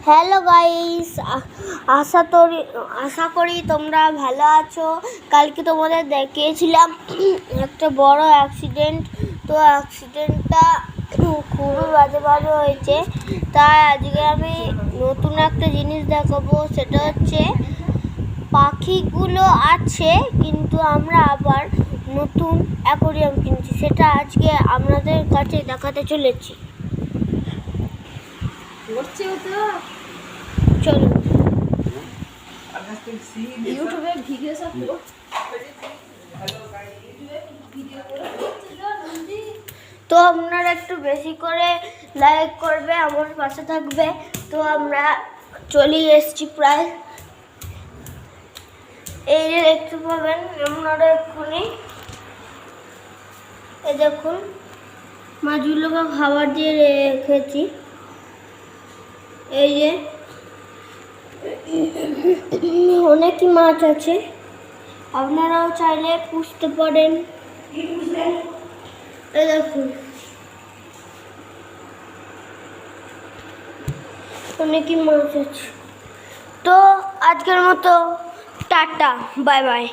Hello guys, আশা করি তোমরা ভালো আছো। কালকে তোমাদের দেখিয়েছিলাম একটা বড় অ্যাক্সিডেন্ট। তো অ্যাক্সিডেন্টটা খুবই বাজেভাবে হয়েছে। তাই আজকে আমি নতুন একটা জিনিস দেখাবো, সেটা হচ্ছে পাখিগুলো আছে কিন্তু আমরা আবার নতুন অ্যাকোরিয়াম কিনছি, সেটা আজকে আপনাদের কাছে দেখাতে চলেছি। চলুন ইউটিউবে ভিডিও সব তো আপনারা একটু বেশি করে লাইক করবে, আমার পাশে থাকবে। তো আমরা চলে এসেছি প্রায়, এই যে দেখতে পাবেন আপনারা এক্ষুনি। এই দেখুন মাছগুলোকে খাবার দিয়ে রেখেছি। এই যে অনেকই মাছ আছে, আপনারাও চাইলে পুষতে পারেন। এই দেখুন অনেকই মাছ আছে। তো আজকের মতো টাটা, বাই বাই।